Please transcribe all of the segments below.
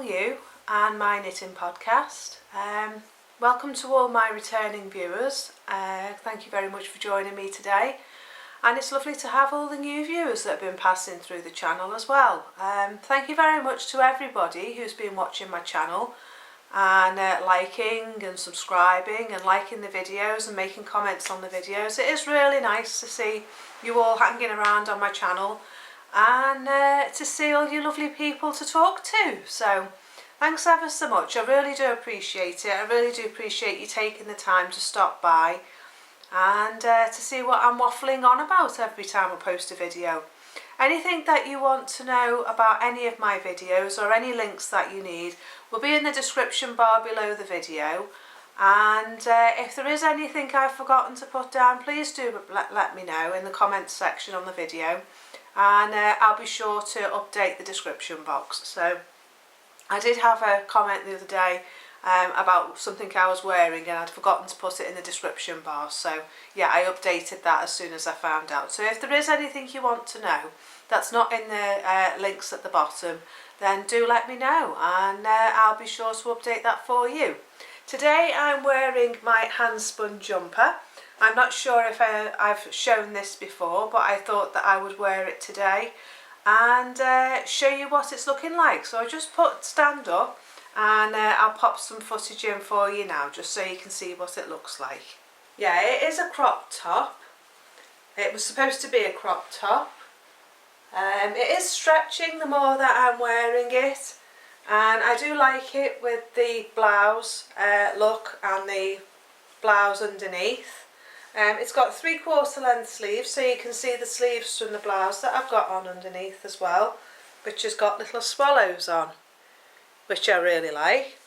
you and my knitting podcast. Welcome to all my returning viewers. Thank you very much for joining me today, and it's lovely to have all the new viewers that have been passing through the channel as well. Thank you very much to everybody who's been watching my channel and liking and subscribing and liking the videos and making comments on the videos. It is really nice to see you all hanging around on my channel and to see all you lovely people to talk to. So thanks ever so much. I really do appreciate it. I really do appreciate you taking the time to stop by and to see what I'm waffling on about every time I post a video. Anything that you want to know about any of my videos or any links that you need will be in the description bar below the video. And if there is anything I've forgotten to put down, please do let me know in the comments section on the video, and I'll be sure to update the description box. So I did have a comment the other day about something I was wearing and I'd forgotten to put it in the description bar, so yeah, I updated that as soon as I found out. So if there is anything you want to know that's not in the links at the bottom, then do let me know and I'll be sure to update that for you. Today I'm wearing my Handspun Jumper. I'm not sure if I've shown this before, but I thought that I would wear it today and show you what it's looking like. So I just stand up and I'll pop some footage in for you now, just so you can see what it looks like. Yeah, it is a crop top. It was supposed to be a crop top. It is stretching the more that I'm wearing it, and I do like it with the blouse look and the blouse underneath. It's got 3/4 length sleeves, so you can see the sleeves from the blouse that I've got on underneath as well, which has got little swallows on, which I really like.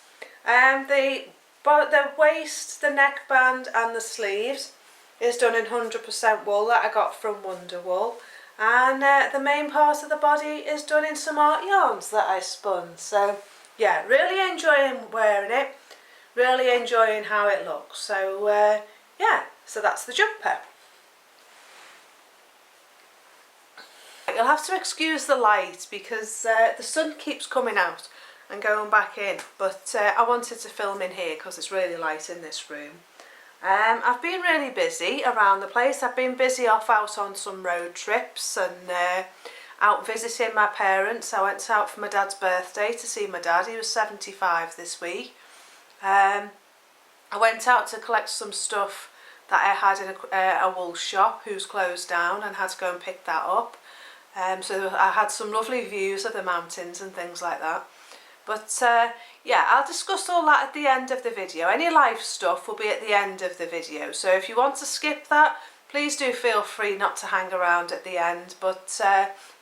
The waist, the neckband and the sleeves is done in 100% wool that I got from Wonder Wool, and the main part of the body is done in some art yarns that I spun. So yeah, really enjoying wearing it, really enjoying how it looks. So yeah, so that's the jumper. You'll have to excuse the light because the sun keeps coming out and going back in, but I wanted to film in here because it's really light in this room. I've been really busy around the place. I've been busy out on some road trips and out visiting my parents. I went out for my dad's birthday to see my dad. He was 75 this week. I went out to collect some stuff that I had in a wool shop who's closed down, and had to go and pick that up. So I had some lovely views of the mountains and things like that. But yeah, I'll discuss all that at the end of the video. Any life stuff will be at the end of the video, so if you want to skip that, please do feel free not to hang around at the end. But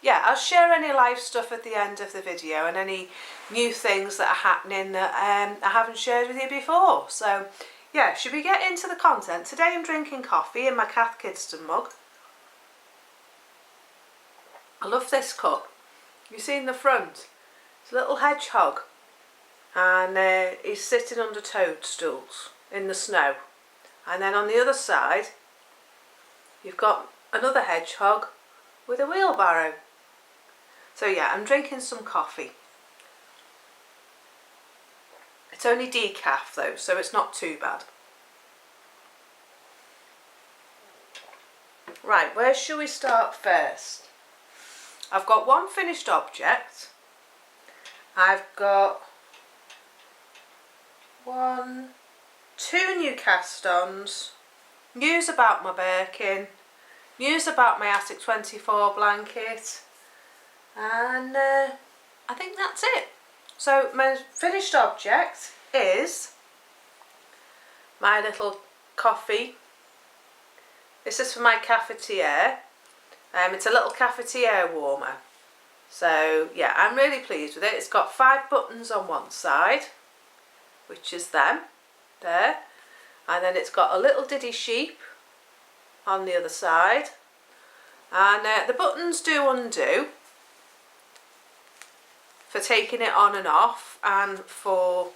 yeah, I'll share any life stuff at the end of the video and any new things that are happening that I haven't shared with you before. So yeah, should we get into the content? Today I'm drinking coffee in my Cath Kidston mug. I love this cup. You see in the front, it's a little hedgehog, and he's sitting under toadstools in the snow. And then on the other side, you've got another hedgehog with a wheelbarrow. So yeah, I'm drinking some coffee. It's only decaf though, so it's not too bad. Right, where shall we start first? I've got one finished object. I've got two new cast-ons, news about my Birkin, news about my Ep12 blanket, and I think that's it. So my finished object is my little coffee. This is for my caffetiere. It's a little caffetiere warmer. So yeah, I'm really pleased with it. It's got 5 buttons on one side, which is them, there. And then it's got a little diddy sheep on the other side. And the buttons do undo for taking it on and off and for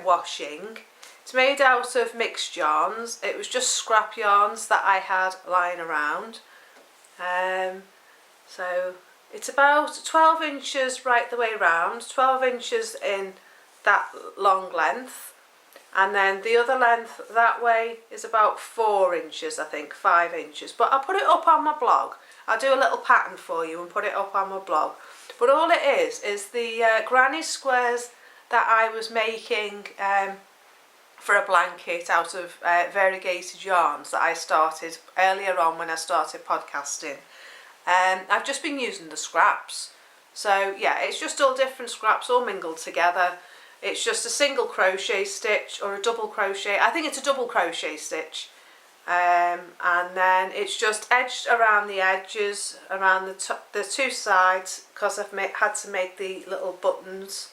washing. It's made out of mixed yarns. It was just scrap yarns that I had lying around. So it's about 12 inches right the way round, 12 inches in that long length, and then the other length that way is about 4 inches, I think, 5 inches. But I'll put it up on my blog. I'll do a little pattern for you and put it up on my blog. But all it is the granny squares that I was making for a blanket out of variegated yarns that I started earlier on when I started podcasting. I've just been using the scraps. So yeah, it's just all different scraps all mingled together. It's just a single crochet stitch or a double crochet. I think it's a double crochet stitch. And then it's just edged around the edges, around the two sides, because I've had to make the little buttons,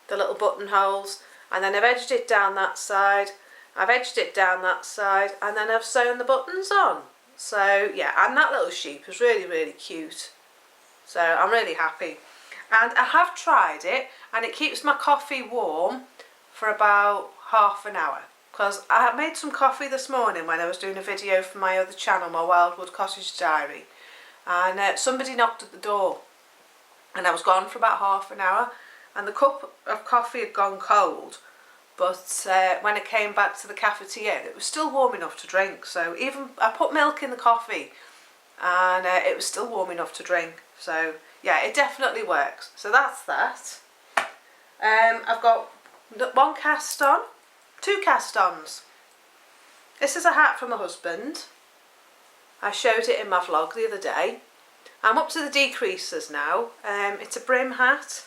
the little buttonholes. And then I've edged it down that side, I've edged it down that side, and then I've sewn the buttons on. So yeah, and that little sheep is really, really cute. So I'm really happy. And I have tried it, and it keeps my coffee warm for about half an hour. Because I made some coffee this morning when I was doing a video for my other channel, my Wildwood Cottage Diary. And somebody knocked at the door. And I was gone for about half an hour. And the cup of coffee had gone cold. But when I came back to the cafetiere, it was still warm enough to drink. So even I put milk in the coffee, and it was still warm enough to drink. So yeah, it definitely works. So that's that. I've got one cast on, two cast-ons. This is a hat from my husband. I showed it in my vlog the other day. I'm up to the decreases now. It's a brim hat.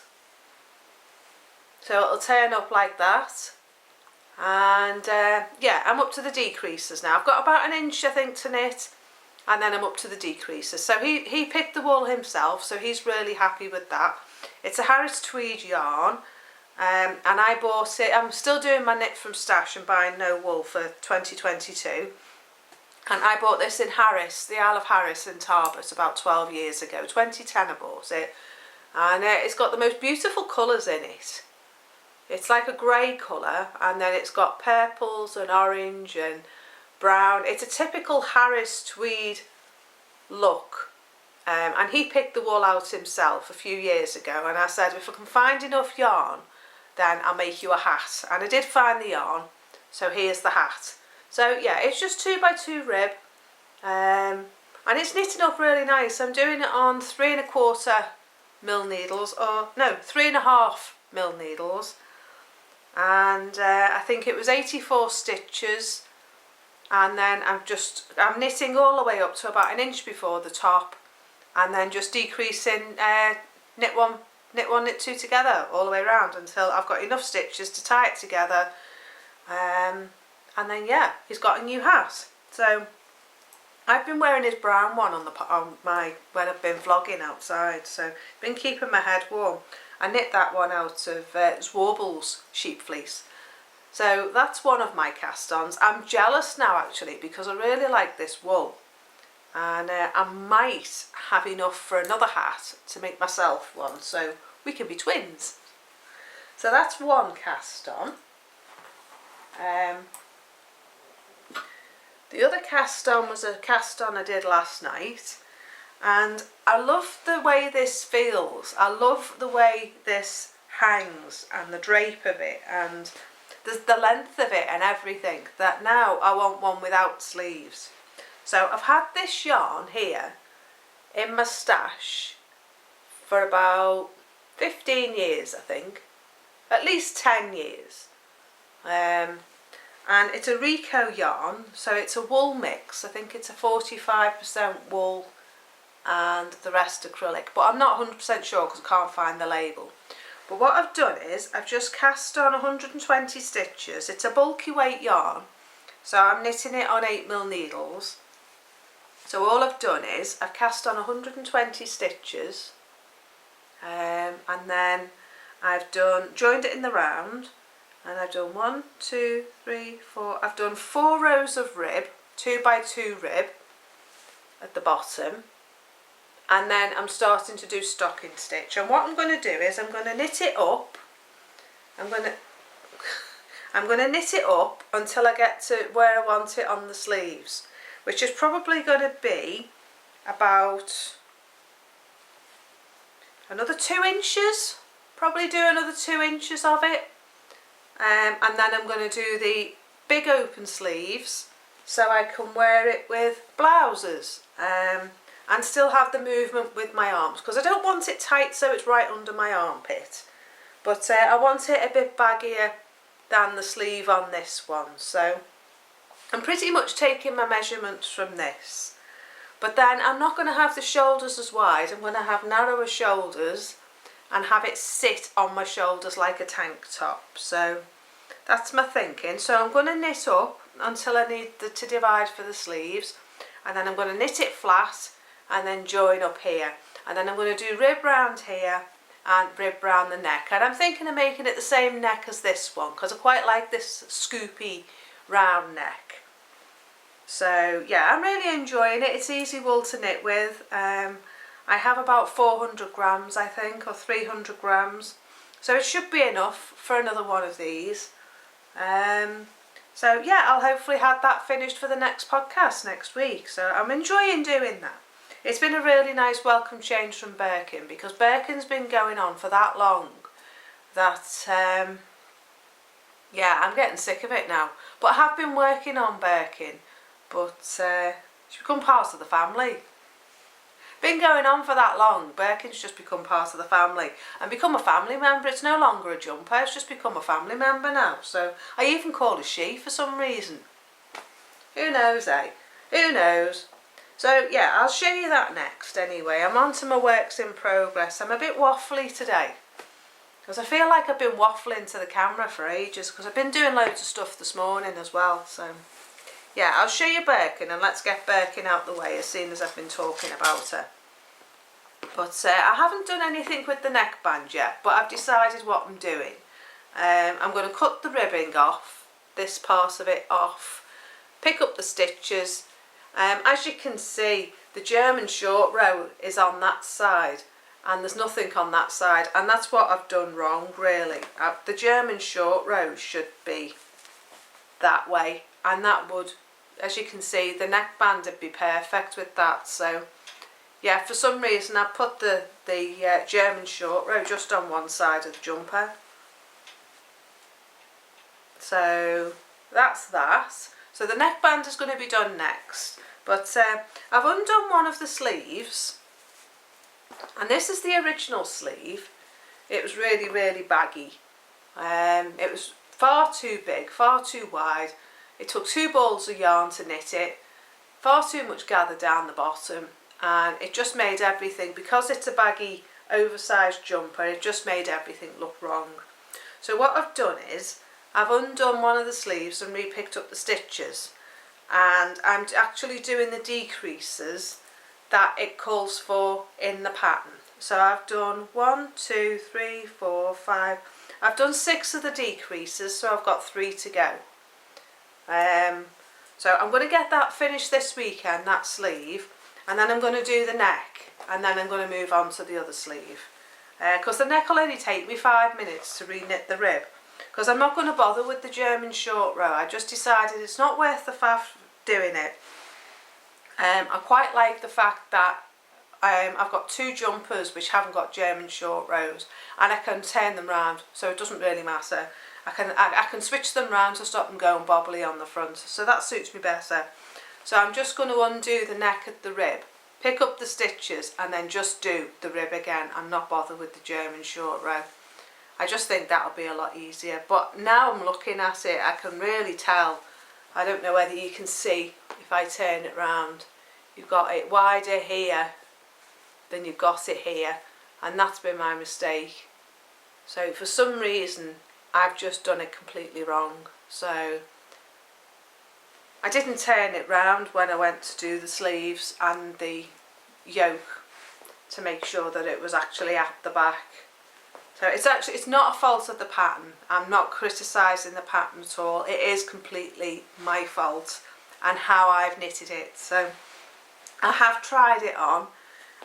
So it'll turn up like that. And yeah, I'm up to the decreases now. I've got about an inch, I think, to knit. And then I'm up to the decreases. So he picked the wool himself, so he's really happy with that. It's a Harris tweed yarn. And I bought it, I'm still doing my knit from stash and buying no wool for 2022. And I bought this in Harris, the Isle of Harris in Tarbert about 12 years ago. 2010 I bought it. And it's got the most beautiful colours in it. It's like a grey colour, and then it's got purples and orange and brown. It's a typical Harris tweed look. And he picked the wool out himself a few years ago, and I said, if I can find enough yarn, then I'll make you a hat. And I did find the yarn, so here's the hat. So yeah, it's just 2x2 rib, and it's knitting up really nice. I'm doing it on 3¼ mil needles, or no, 3½ mil needles, and I think it was 84 stitches. And then I'm knitting all the way up to about an inch before the top, and then just decreasing knit one, knit two together all the way around until I've got enough stitches to tie it together. And then yeah, he's got a new hat. So I've been wearing his brown one when I've been vlogging outside, so been keeping my head warm. I knit that one out of Zwarbel's sheep fleece. So that's one of my cast-ons. I'm jealous now actually, because I really like this wool, and I might have enough for another hat to make myself one, so we can be twins. So that's one cast-on. The other cast-on was a cast-on I did last night, and I love the way this feels. I love the way this hangs and the drape of it and the length of it and everything, that now I want one without sleeves. So I've had this yarn here in my stash for about 15 years, I think, at least 10 years. And it's a Rico yarn, so it's a wool mix. I think it's a 45% wool and the rest acrylic, but I'm not 100% sure because I can't find the label. But what I've done is I've just cast on 120 stitches. It's a bulky weight yarn, so I'm knitting it on 8mm needles. So all I've done is I've cast on 120 stitches, and then I've joined it in the round, and I've done 1, 2, 3, 4. I've done 4 rows of rib, 2x2 rib at the bottom. And then I'm starting to do stocking stitch. And what I'm going to do is I'm going to knit it up. I'm going to knit it up until I get to where I want it on the sleeves, which is probably going to be about another 2 inches, probably do another 2 inches of it, and then I'm going to do the big open sleeves so I can wear it with blouses and still have the movement with my arms, because I don't want it tight so it's right under my armpit, but I want it a bit baggier than the sleeve on this one. So I'm pretty much taking my measurements from this, but then I'm not going to have the shoulders as wide. I'm going to have narrower shoulders and have it sit on my shoulders like a tank top. So that's my thinking. So I'm going to knit up until I need to divide for the sleeves, and then I'm going to knit it flat and then join up here, and then I'm going to do rib round here and rib round the neck, and I'm thinking of making it the same neck as this one because I quite like this scoopy round neck. So yeah, I'm really enjoying it. It's easy wool to knit with. I have about 400 grams I think, or 300 grams, so it should be enough for another one of these. So yeah, I'll hopefully have that finished for the next podcast next week. So I'm enjoying doing that. It's been a really nice welcome change from Birkin, because Birkin's been going on for that long that yeah, I'm getting sick of it now. But I have been working on Birkin, but it's become part of the family. Been going on for that long, Birkin's just become part of the family and become a family member. It's no longer a jumper, it's just become a family member now. So I even call her she for some reason. Who knows, eh? Who knows? So yeah, I'll show you that next anyway. I'm on to my works in progress. I'm a bit waffly today because I feel like I've been waffling to the camera for ages, because I've been doing loads of stuff this morning as well. So yeah, I'll show you Birkin, and let's get Birkin out the way as soon as I've been talking about her. But I haven't done anything with the neckband yet, but I've decided what I'm doing. I'm going to cut the ribbing off, this part of it off, pick up the stitches. As you can see, the German short row is on that side and there's nothing on that side, and that's what I've done wrong really. The German short row should be that way, and that would, as you can see, the neckband would be perfect with that. So yeah, for some reason I put the German short row just on one side of the jumper. So that's that. So the neckband is going to be done next, but I've undone one of the sleeves, and this is the original sleeve. It was really, really baggy. It was far too big, far too wide. It took 2 balls of yarn to knit it, far too much gathered down the bottom, and it just made everything, because it's a baggy oversized jumper, it just made everything look wrong. So what I've done is I've undone one of the sleeves and re-picked up the stitches, and I'm actually doing the decreases that it calls for in the pattern. So I've done 1, 2, 3, 4, 5, I've done 6 of the decreases, so I've got 3 to go. So I'm going to get that finished this weekend, that sleeve, and then I'm going to do the neck, and then I'm going to move on to the other sleeve, because the neck will only take me 5 minutes to re-knit the rib, because I'm not going to bother with the German short row. I just decided it's not worth the faff doing it. I quite like the fact that I've got 2 jumpers which haven't got German short rows, and I can turn them round, so it doesn't really matter. I can switch them round to stop them going bobbly on the front, so that suits me better. So I'm just going to undo the neck at the rib, pick up the stitches, and then just do the rib again and not bother with the German short row. I just think that'll be a lot easier. But now I'm looking at it, I can really tell. I don't know whether you can see if I turn it round. You've got it wider here than you've got it here, and that's been my mistake. So for some reason I've just done it completely wrong. So I didn't turn it round when I went to do the sleeves and the yoke to make sure that it was actually at the back. So it's not a fault of the pattern. I'm not criticising the pattern at all. It is completely my fault and how I've knitted it. So I have tried it on,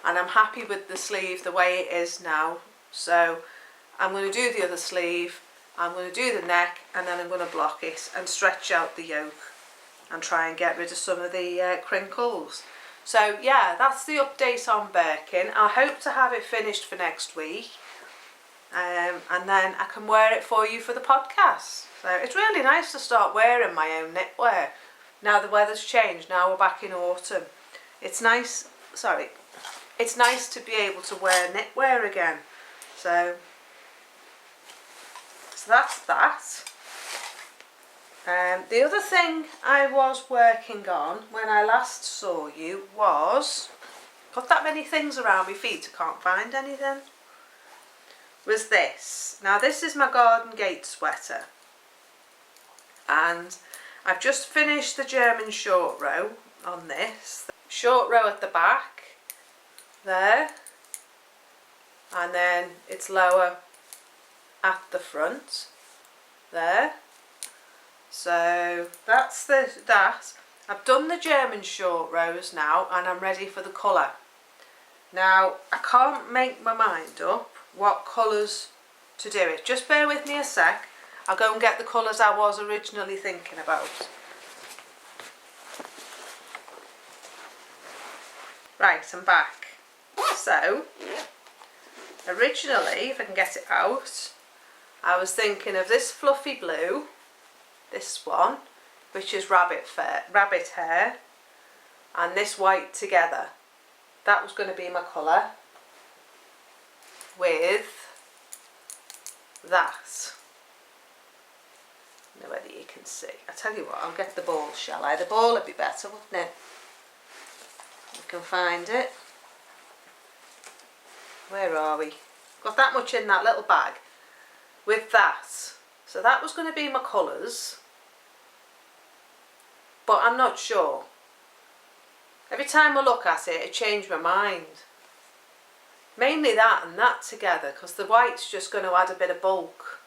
and I'm happy with the sleeve the way it is now. So I'm going to do the other sleeve, I'm going to do the neck, and then I'm going to block it and stretch out the yoke and try and get rid of some of the crinkles. So yeah, that's the update on Birkin. I hope to have it finished for next week, and then I can wear it for you for the podcast. So it's really nice to start wearing my own knitwear. Now the weather's changed, now we're back in autumn. It's nice, it's nice to be able to wear knitwear again. So that's that. The other thing I was working on when I last saw you was, got that many things around my feet I can't find anything, was this. Now this is my garden gate sweater, and I've just finished the German short row on this. Short row at the back, there, and then it's lower at the front, there. So that's that. I've done the German short rows now, and I'm ready for the colour. Now I can't make my mind up what colours to do it. Just bear with me a sec. I'll go and get the colours I was originally thinking about. Right, I'm back. So originally, if I can get it out, I was thinking of this fluffy blue, this one, which is rabbit hair, and this white together. That was going to be my colour with that. I don't know whether you can see. I tell you what, I'll get the ball, shall I? The ball would be better, wouldn't it? You can find it. Where are we? Got that much in that little bag with that. So that was going to be my colours, but I'm not sure. Every time I look at it, it changed my mind. Mainly that and that together, because the white's just going to add a bit of bulk.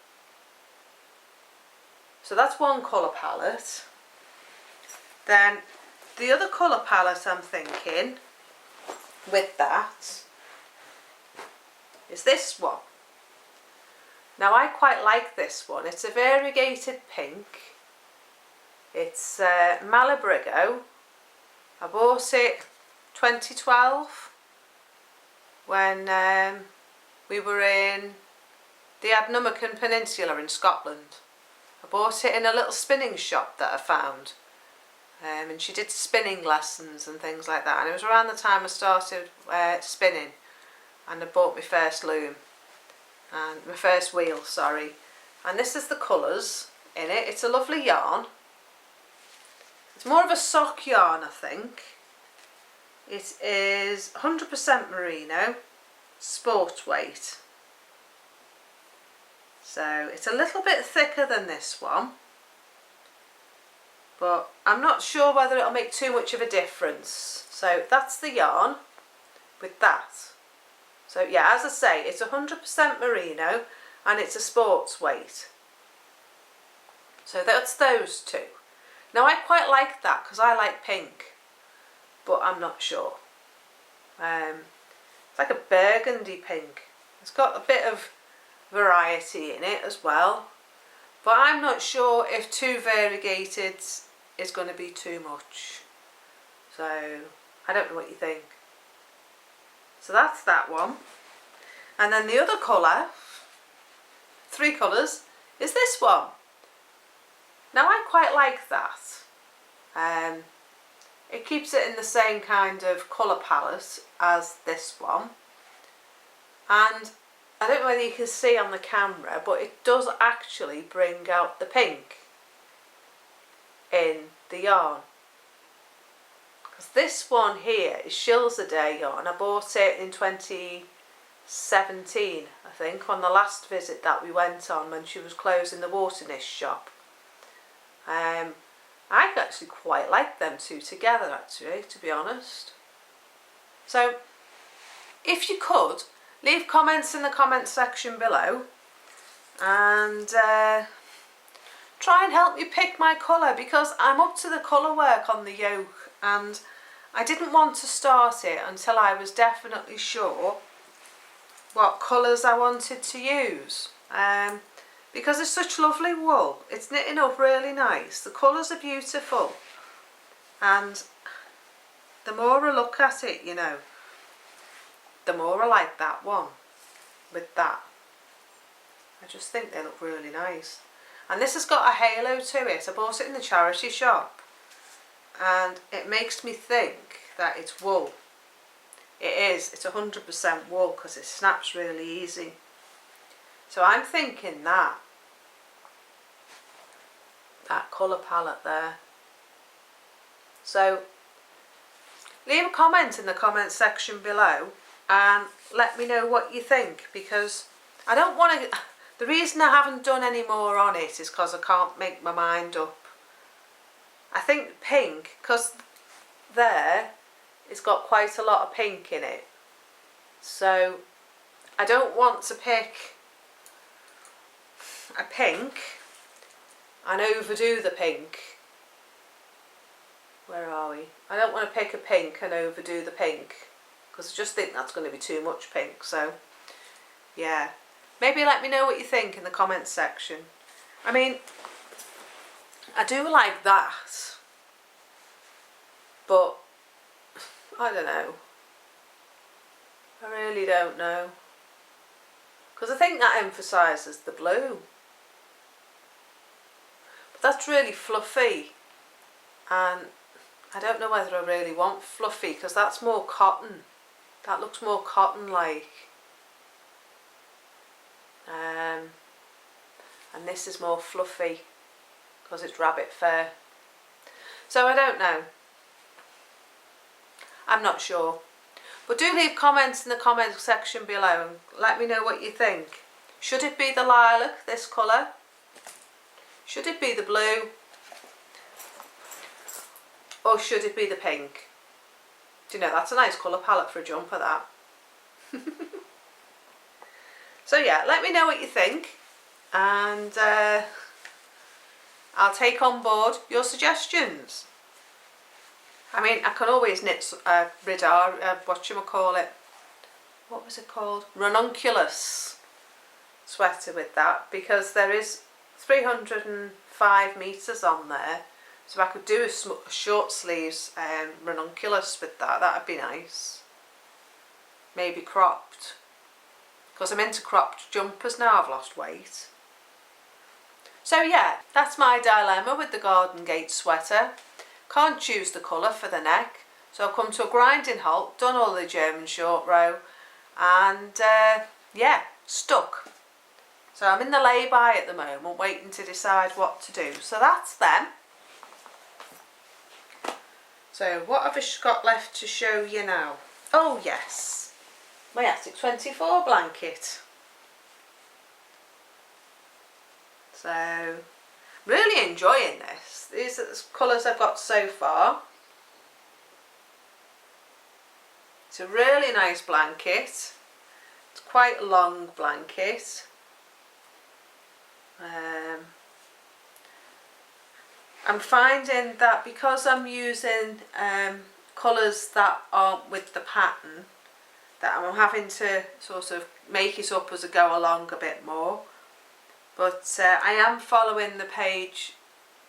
So that's one colour palette. Then the other colour palette I'm thinking with that is this one. Now I quite like this one. It's a variegated pink. It's Malabrigo. I bought it 2012 when we were in the Adnummercan Peninsula in Scotland. I bought it in a little spinning shop that I found, and she did spinning lessons and things like that, and it was around the time I started spinning, and I bought my first loom and my first wheel, sorry. And this is the colours in it. It's a lovely yarn. It's more of a sock yarn, I think. It is 100% merino, sport weight. So it's a little bit thicker than this one, but I'm not sure whether it'll make too much of a difference. So that's the yarn with that. So yeah, as I say, it's 100% merino and it's a sports weight. So that's those two. Now I quite like that because I like pink, but I'm not sure. It's like a burgundy pink. It's got a bit of variety in it as well, but I'm not sure if too variegated is going to be too much. So I don't know what you think. So that's that one. And then the other colour, 3 colours, is this one. Now I quite like that. It keeps it in the same kind of colour palette as this one. And I don't know whether you can see on the camera, but it does actually bring out the pink in the yarn. Because this one here is Shills a Day yarn. I bought it in 2017, I think, on the last visit that we went on when she was closing the Waternish shop. I actually quite like them two together, actually, to be honest. So if you could, leave comments in the comment section below and try and help me pick my colour, because I'm up to the colour work on the yoke and I didn't want to start it until I was definitely sure what colours I wanted to use. Because it's such lovely wool. It's knitting up really nice. The colours are beautiful. And the more I look at it, you know, the more I like that one with that. I just think they look really nice. And this has got a halo to it. I bought it in the charity shop and it makes me think that it's wool. It is, it's 100% wool because it snaps really easy. So I'm thinking that colour palette there. So leave a comment in the comment section below and let me know what you think, because I don't want to, the reason I haven't done any more on it is because I can't make my mind up. I think pink, because there it's got quite a lot of pink in it, so I don't want to pick a pink and overdo the pink. Where are we? I don't want to pick a pink and overdo the pink, because I just think that's going to be too much pink. So yeah, maybe let me know what you think in the comments section. I mean, I do like that, but I don't know. I really don't know, because I think that emphasises the blue. But that's really fluffy, and I don't know whether I really want fluffy, because that's more cotton. That looks more cotton-like. And this is more fluffy because it's rabbit fur. So I don't know. I'm not sure. But do leave comments in the comment section below and let me know what you think. Should it be the lilac, this colour? Should it be the blue? Or should it be the pink? Do you know, that's a nice colour palette for a jumper, that. So yeah, let me know what you think, and I'll take on board your suggestions. I mean, I can always knit whatchamacallit, what was it called? Ranunculus sweater with that, because there is 305 metres on there. So I could do a short sleeves ranunculus with that. That'd be nice. Maybe cropped, because I'm into cropped jumpers now. I've lost weight. So yeah, that's my dilemma with the Garden Gate sweater. Can't choose the colour for the neck, so I've come to a grinding halt, done all the German short row, and yeah, stuck. So I'm in the lay-by at the moment, waiting to decide what to do. So that's them. So what have I got left to show you now? Oh yes, my Ep12 blanket. So really enjoying this. These are the colours I've got so far. It's a really nice blanket. It's quite a long blanket. I'm finding that because I'm using colours that aren't with the pattern, that I'm having to sort of make it up as I go along a bit more. But I am following the page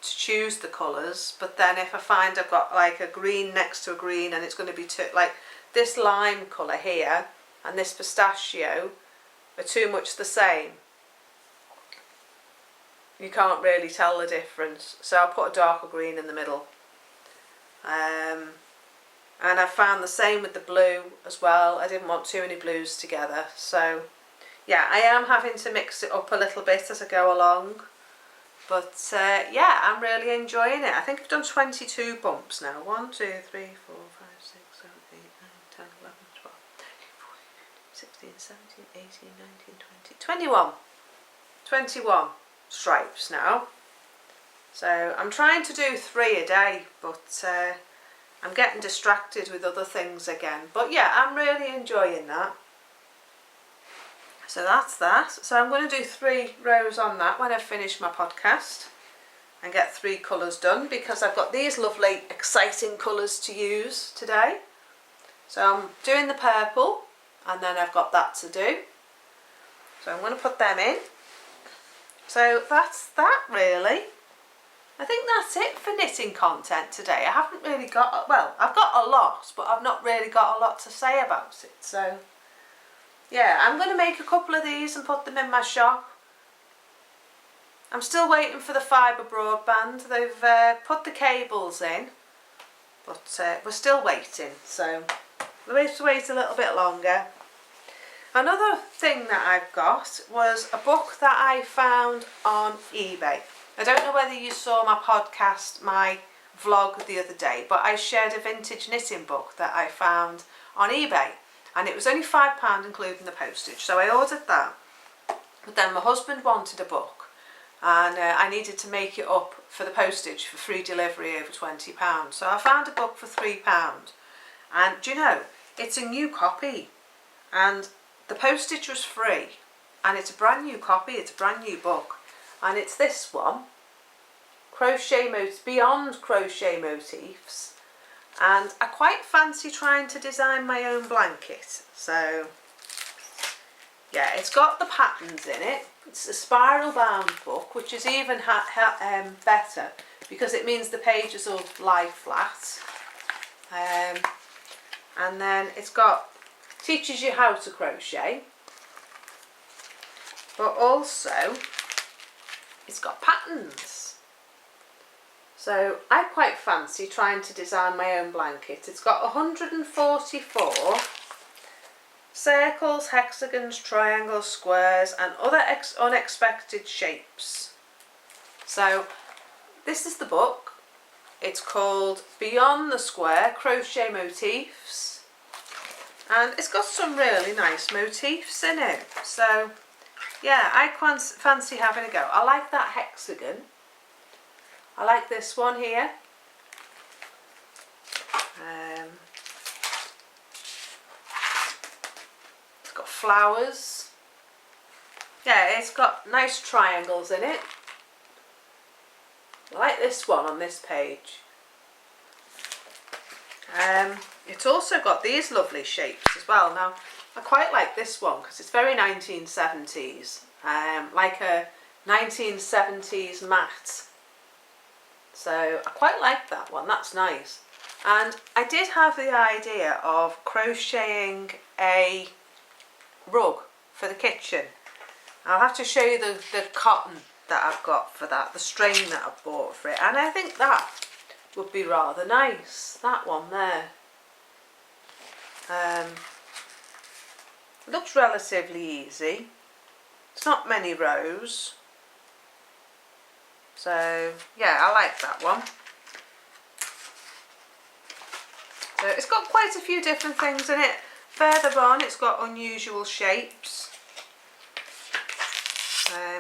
to choose the colours, but then if I find I've got like a green next to a green and it's going to be too, like this lime colour here and this pistachio are too much the same, you can't really tell the difference, so I'll put a darker green in the middle. And I found the same with the blue as well. I didn't want too many blues together, so yeah, I am having to mix it up a little bit as I go along. But yeah, I'm really enjoying it. I think I've done 22 bumps now. 1, 2, 3, 4, 5, 6, 7, 8, 9, 10, 11, 12, 13, 14, 16, 17, 18, 19, 20, 21. 21 stripes now. So I'm trying to do 3 a day, but I'm getting distracted with other things again. But yeah, I'm really enjoying that. So that's that. So I'm going to do 3 rows on that when I finish my podcast and get 3 colours done, because I've got these lovely exciting colours to use today. So I'm doing the purple and then I've got that to do. So I'm going to put them in. So that's that really. I think that's it for knitting content today. I haven't really got, well, I've got a lot, but I've not really got a lot to say about it. So yeah, I'm going to make a couple of these and put them in my shop. I'm still waiting for the fibre broadband. They've put the cables in, but we're still waiting, so we'll have to wait a little bit longer. Another thing that I've got was a book that I found on eBay. I don't know whether you saw my podcast, my vlog the other day, but I shared a vintage knitting book that I found on eBay, and it was only £5 including the postage, so I ordered that. But then my husband wanted a book, and I needed to make it up for the postage for free delivery over £20. So I found a book for £3, and do you know, it's a new copy, and the postage was free, and it's a brand new copy, it's a brand new book, and it's this one, Beyond Crochet Motifs, and I quite fancy trying to design my own blanket. So yeah, it's got the patterns in it. It's a spiral bound book, which is even better because it means the pages will lie flat, and then it's got teaches you how to crochet, but also it's got patterns. So I quite fancy trying to design my own blanket. It's got 144 circles, hexagons, triangles, squares and other unexpected shapes. So this is the book. It's called Beyond the Square Crochet Motifs. And it's got some really nice motifs in it. So yeah, I fancy having a go. I like that hexagon. I like this one here. It's got flowers. Yeah, it's got nice triangles in it. I like this one on this page. It's also got these lovely shapes as well. Now, I quite like this one because it's very 1970s, like a 1970s mat. So I quite like that one, that's nice. And I did have the idea of crocheting a rug for the kitchen. I'll have to show you the cotton that I've got for that, the strain that I've bought for it, and I think that would be rather nice, that one there. It looks relatively easy. It's not many rows. So yeah, I like that one. So it's got quite a few different things in it. Further on, it's got unusual shapes.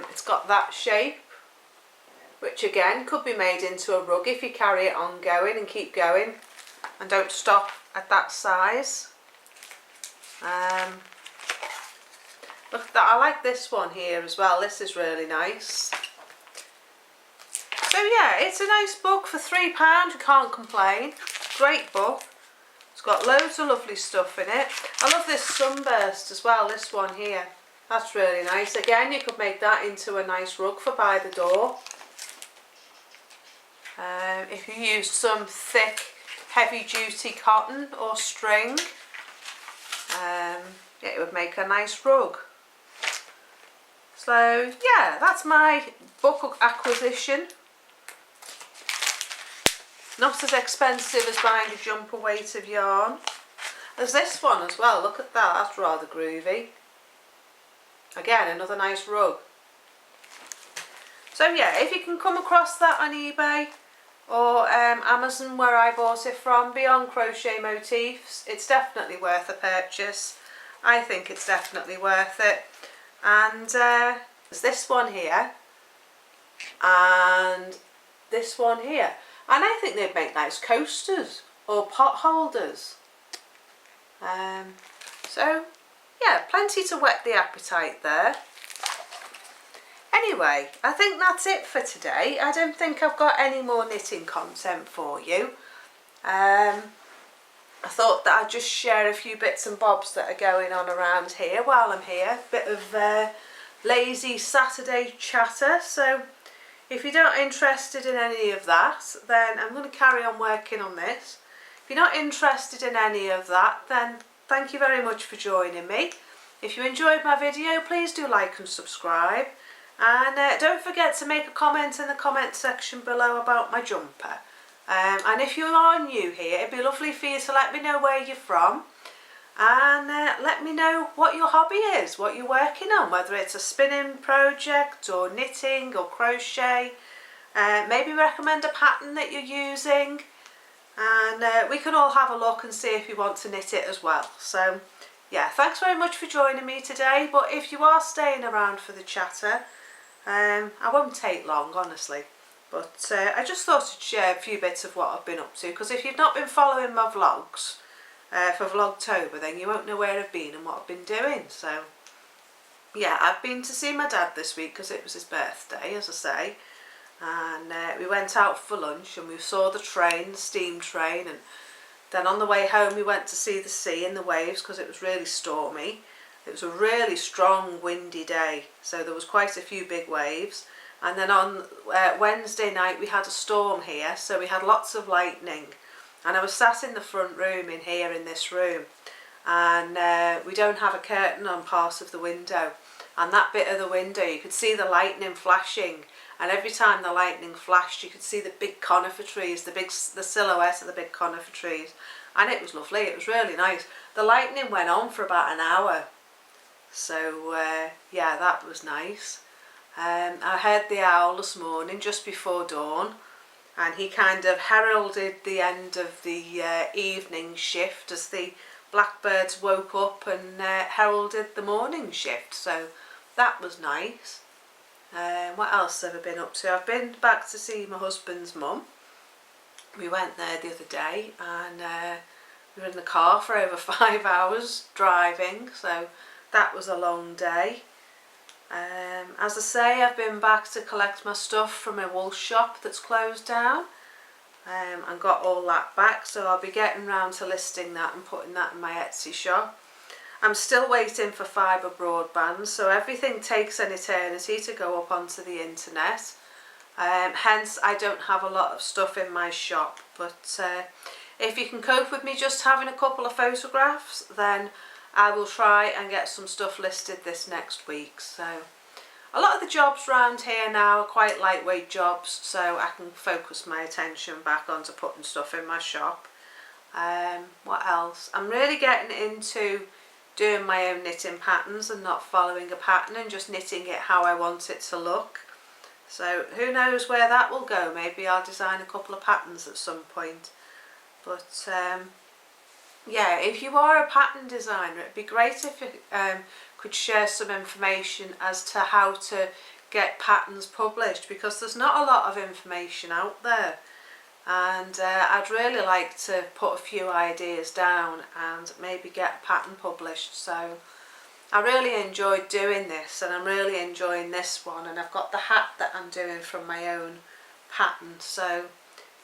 It's got that shape, which again could be made into a rug if you carry it on going and keep going and don't stop at that size. Look at that, I like this one here as well. This is really nice. So yeah, it's a nice book for £3, you can't complain. Great book. It's got loads of lovely stuff in it. I love this sunburst as well, this one here. That's really nice. Again, you could make that into a nice rug for by the door. If you used some thick, heavy duty cotton or string, it would make a nice rug. So yeah, that's my book acquisition. Not as expensive as buying a jumper weight of yarn. There's this one as well, look at that, that's rather groovy. Again, another nice rug. So yeah, if you can come across that on eBay or Amazon where I bought it from, Beyond Crochet Motifs, it's definitely worth a purchase. I think it's definitely worth it. And there's this one here and this one here. And I think they'd make nice coasters or pot holders. So yeah, plenty to whet the appetite there. Anyway, I think that's it for today. I don't think I've got any more knitting content for you. I thought that I'd just share a few bits and bobs that are going on around here while I'm here. Bit of lazy Saturday chatter. So If you're not interested in any of that, then I'm going to carry on working on this. If you're not interested in any of that, then thank you very much for joining me. If you enjoyed my video, please do like and subscribe. And don't forget to make a comment in the comment section below about my jumper. And if you are new here, it'd be lovely for you to let me know where you're from. And let me know what your hobby is, what you're working on, whether it's a spinning project or knitting or crochet. Maybe recommend a pattern that you're using, and we can all have a look and see if you want to knit it as well. So yeah, thanks very much for joining me today, but if you are staying around for the chatter, I won't take long, honestly, but I just thought I'd share a few bits of what I've been up to, because if you've not been following my vlogs for Vlogtober, then you won't know where I've been and what I've been doing. So yeah, I've been to see my dad this week because it was his birthday, as I say, and we went out for lunch and we saw the train, the steam train, and then on the way home we went to see the sea and the waves because it was really stormy. It was a really strong windy day, so there was quite a few big waves. And then on Wednesday night we had a storm here, so we had lots of lightning. And I was sat in the front room in here, in this room, and we don't have a curtain on part of the window, and that bit of the window you could see the lightning flashing, and every time the lightning flashed you could see the big conifer trees, the silhouette of the big conifer trees, and it was lovely. It was really nice. The lightning went on for about an hour, so yeah, that was nice. I heard the owl this morning just before dawn, and he kind of heralded the end of the evening shift as the blackbirds woke up and heralded the morning shift, so that was nice. What else have I been up to? I've been back to see my husband's mum. We went there the other day, and we were in the car for over 5 hours driving, so that was a long day. As I say, I've been back to collect my stuff from a wool shop that's closed down, and got all that back, so I'll be getting round to listing that and putting that in my Etsy shop. I'm still waiting for fibre broadband, so everything takes an eternity to go up onto the internet, hence I don't have a lot of stuff in my shop. But if you can cope with me just having a couple of photographs, then I will try and get some stuff listed this next week. So a lot of the jobs around here now are quite lightweight jobs, so I can focus my attention back onto putting stuff in my shop. What else? I'm really getting into doing my own knitting patterns and not following a pattern and just knitting it how I want it to look. So who knows where that will go. Maybe I'll design a couple of patterns at some point. But yeah, if you are a pattern designer, it'd be great if you could share some information as to how to get patterns published, because there's not a lot of information out there, and I'd really like to put a few ideas down and maybe get a pattern published. So I really enjoyed doing this, and I'm really enjoying this one, and I've got the hat that I'm doing from my own pattern. So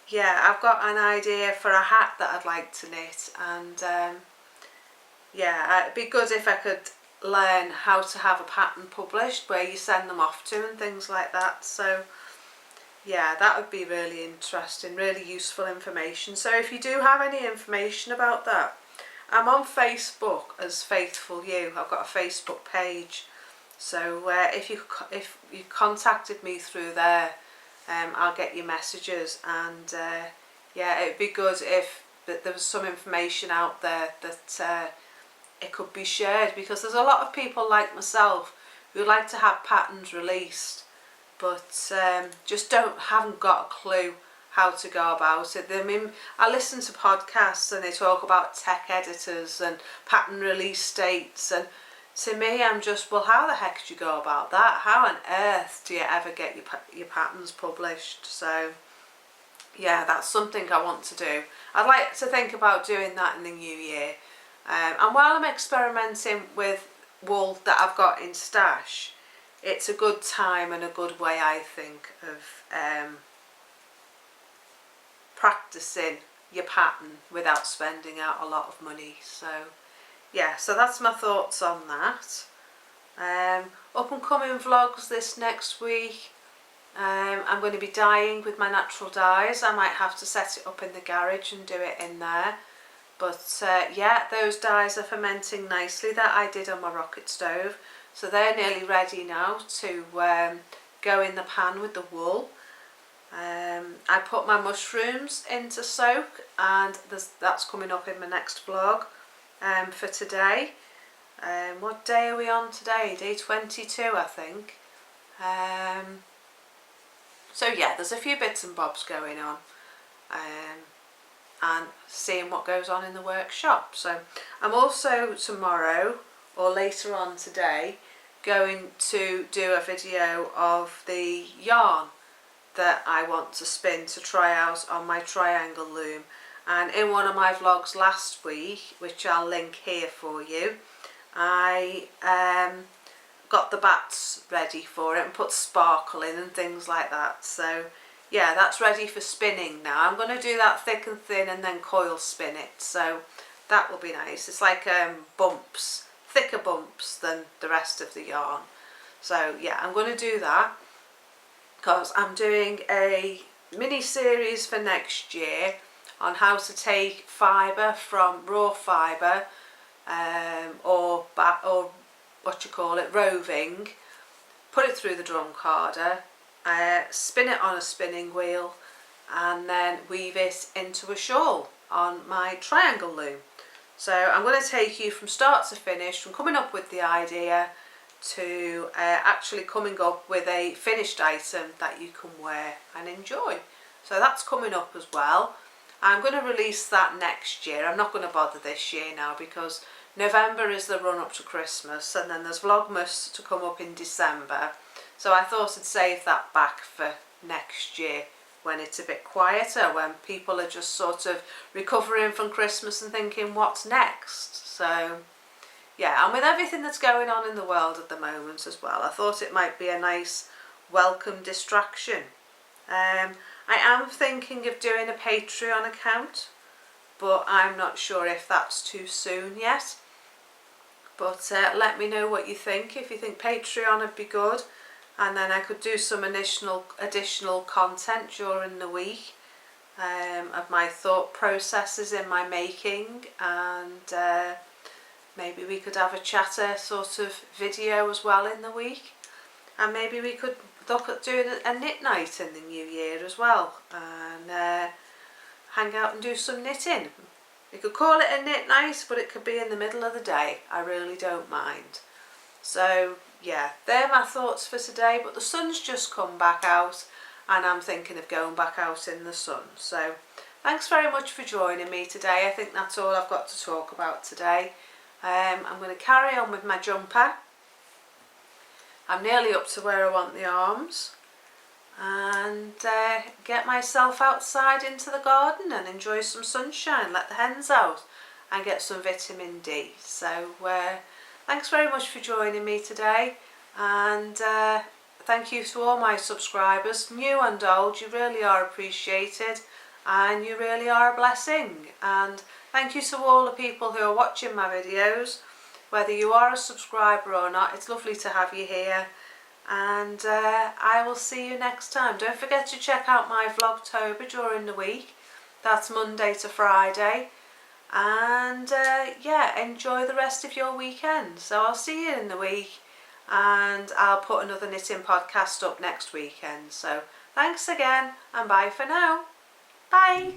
yeah, I've got an idea for a hat that I'd like to knit, and yeah, it'd be good if I could learn how to have a pattern published where you send them off to and things like that. So yeah, that would be really interesting, really useful information. So if you do have any information about that, I'm on Facebook as Faithful You. I've got a Facebook page, so if you contacted me through there, I'll get your messages, and yeah, it'd be good if there was some information out there that it could be shared, because there's a lot of people like myself who like to have patterns released, but just haven't got a clue how to go about it. I mean, I listen to podcasts and they talk about tech editors and pattern release dates, and to me I'm just, well, how the heck do you go about that? How on earth do you ever get your patterns published? So yeah, that's something I want to do. I'd like to think about doing that in the new year. And while I'm experimenting with wool that I've got in stash, it's a good time and a good way, I think, of practicing your pattern without spending out a lot of money. So yeah, so that's my thoughts on that. Up and coming vlogs this next week. I'm going to be dyeing with my natural dyes. I might have to set it up in the garage and do it in there. But yeah, those dyes are fermenting nicely that I did on my rocket stove. So they're nearly ready now to go in the pan with the wool. I put my mushrooms into soak, and that's coming up in my next vlog for today. What day are we on today? Day 22, I think. So yeah, there's a few bits and bobs going on, and seeing what goes on in the workshop. So I'm also tomorrow, or later on today, going to do a video of the yarn that I want to spin to try out on my triangle loom. And in one of my vlogs last week, which I'll link here for you, I got the bats ready for it and put sparkle in and things like that. So yeah, that's ready for spinning now. I'm going to do that thick and thin and then coil spin it, so that will be nice. It's like bumps, thicker bumps than the rest of the yarn. So yeah, I'm going to do that because I'm doing a mini series for next year on how to take fibre from raw fibre or what you call it, roving, put it through the drum carder, spin it on a spinning wheel, and then weave it into a shawl on my triangle loom. So I'm going to take you from start to finish, from coming up with the idea to actually coming up with a finished item that you can wear and enjoy. So that's coming up as well. I'm going to release that next year. I'm not going to bother this year now because November is the run up to Christmas, and then there's Vlogmas to come up in December. So I thought I'd save that back for next year when it's a bit quieter, when people are just sort of recovering from Christmas and thinking what's next. So yeah, and with everything that's going on in the world at the moment as well, I thought it might be a nice welcome distraction. I am thinking of doing a Patreon account, but I'm not sure if that's too soon yet. But let me know what you think. If you think Patreon would be good, and then I could do some additional content during the week of my thought processes in my making, and maybe we could have a chatter sort of video as well in the week, and maybe we could look at doing a knit night in the new year as well, and hang out and do some knitting. You could call it a knit night, but it could be in the middle of the day. I really don't mind. So yeah, they're my thoughts for today, but the sun's just come back out and I'm thinking of going back out in the sun. So thanks very much for joining me today. I think that's all I've got to talk about today. I'm going to carry on with my jumper. I'm nearly up to where I want the arms, and get myself outside into the garden and enjoy some sunshine, let the hens out and get some vitamin D. So thanks very much for joining me today, and thank you to all my subscribers, new and old. You really are appreciated and you really are a blessing. And thank you to all the people who are watching my videos, whether you are a subscriber or not. It's lovely to have you here. And I will see you next time. Don't forget to check out my Vlogtober during the week. That's Monday to Friday. And yeah, enjoy the rest of your weekend. So I'll see you in the week, and I'll put another knitting podcast up next weekend. So thanks again, and bye for now. Bye.